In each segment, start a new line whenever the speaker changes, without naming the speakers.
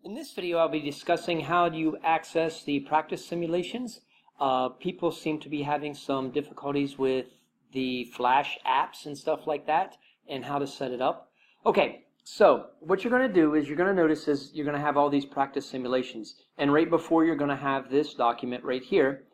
In this video, I'll be discussing how do you access the practice simulations. People seem to be having some difficulties with the Flash apps and stuff like that, and how to set it up. Okay, so what you're going to do is you're going to notice is you're going to have all these practice simulations, and right before you're going to have this document right here.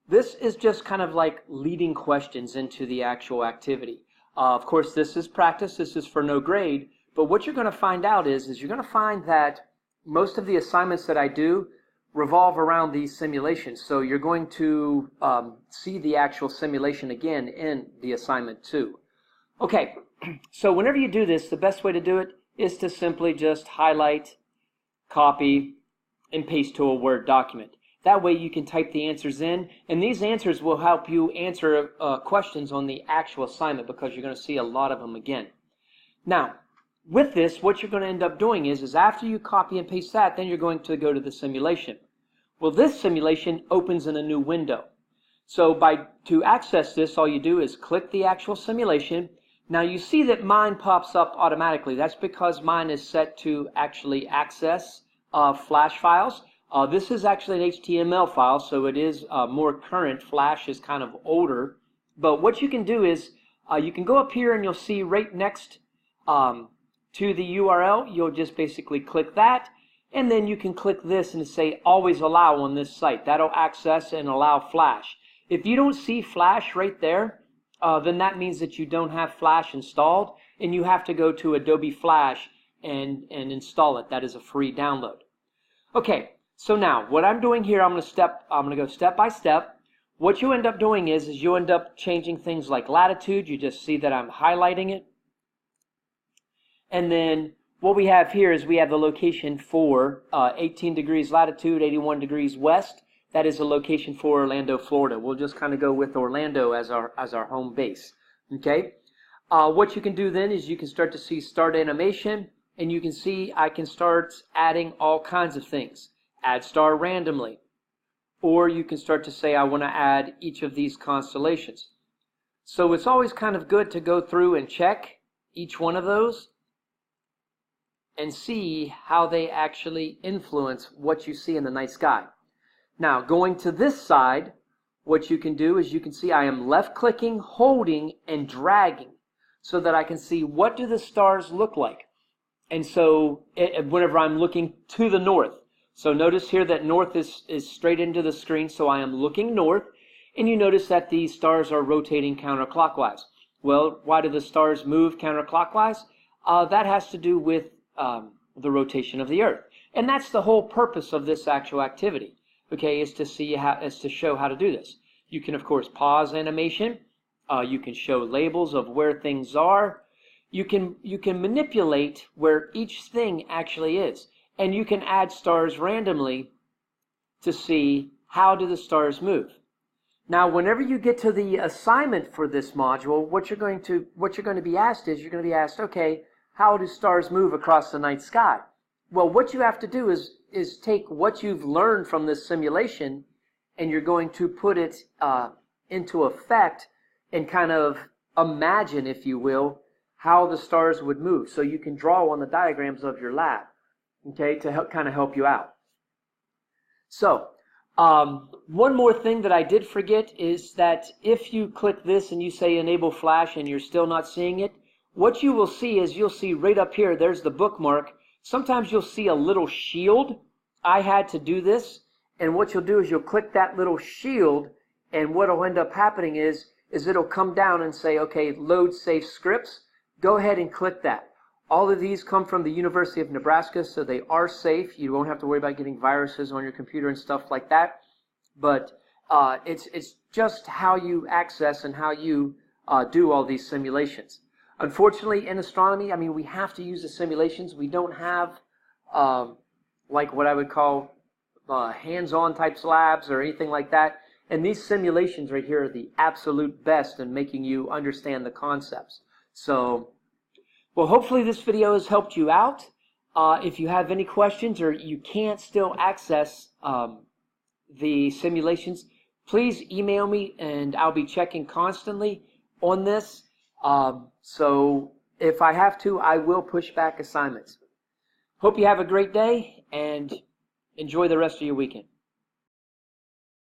This is just kind of like leading questions into the actual activity. Of course, this is practice. This is for no grade. But what you're going to find out is you're going to find that most of the assignments that I do revolve around these simulations. So you're going to see the actual simulation again in the assignment too. Okay, so whenever you do this, the best way to do it is to simply just highlight, copy, and paste to a Word document. That way you can type the answers in, and these answers will help you answer questions on the actual assignment because you're going to see a lot of them again. Now, with this, what you're going to end up doing is after you copy and paste that, then you're going to go to the simulation. Well, this simulation opens in a new window. So to access this, all you do is click the actual simulation. Now you see that mine pops up automatically. That's because mine is set to actually access Flash files. This is actually an HTML file, so it is more current. Flash is kind of older. But what you can do is you can go up here and you'll see right next to the URL, you'll just basically click that, and then you can click this and say always allow on this site. That'll access and allow Flash. If you don't see Flash right there, then that means that you don't have Flash installed, and you have to go to Adobe Flash and install it. That is a free download. Okay, so now what I'm doing here, I'm going to go step by step. What you end up doing is you end up changing things like latitude. You just see that I'm highlighting it. And then what we have here is we have the location for 18 degrees latitude, 81 degrees west. That is a location for Orlando, Florida. We'll just kind of go with Orlando as our home base. Okay. What you can do then is you can start to see start animation, and you can see I can start adding all kinds of things. Add star randomly. Or you can start to say I want to add each of these constellations. So it's always kind of good to go through and check each one of those and see how they actually influence what you see in the night sky. Now, going to this side, what you can do is you can see I am left-clicking, holding, and dragging so that I can see what do the stars look like. And so whenever I'm looking to the north, so notice here that north is straight into the screen, so I am looking north, and you notice that these stars are rotating counterclockwise. Well, why do the stars move counterclockwise? That has to do with the rotation of the Earth, and that's the whole purpose of this actual activity. Okay, is to show how to do this. You can of course pause animation. You can show labels of where things are. You can manipulate where each thing actually is, and you can add stars randomly to see how do the stars move. Now, whenever you get to the assignment for this module, what you're going to be asked is you're going to be asked, okay, how do stars move across the night sky? Well, what you have to do is take what you've learned from this simulation, and you're going to put it into effect and kind of imagine, if you will, how the stars would move. So you can draw on the diagrams of your lab, okay, to kind of help you out. So one more thing that I did forget is that if you click this and you say enable Flash and you're still not seeing it, what you will see is you'll see right up here, there's the bookmark. Sometimes you'll see a little shield. I had to do this, and what you'll do is you'll click that little shield, and what will end up happening is it'll come down and say, okay, load safe scripts. Go ahead and click that. All of these come from the University of Nebraska, so they are safe. You won't have to worry about getting viruses on your computer and stuff like that. But it's just how you access and how you do all these simulations. Unfortunately, in astronomy, I mean, we have to use the simulations. We don't have like what I would call hands-on types labs or anything like that. And these simulations right here are the absolute best in making you understand the concepts. So, well, hopefully this video has helped you out. If you have any questions or you can't still access the simulations, please email me, and I'll be checking constantly on this. So if I have to, I will push back assignments. Hope you have a great day and enjoy the rest of your weekend.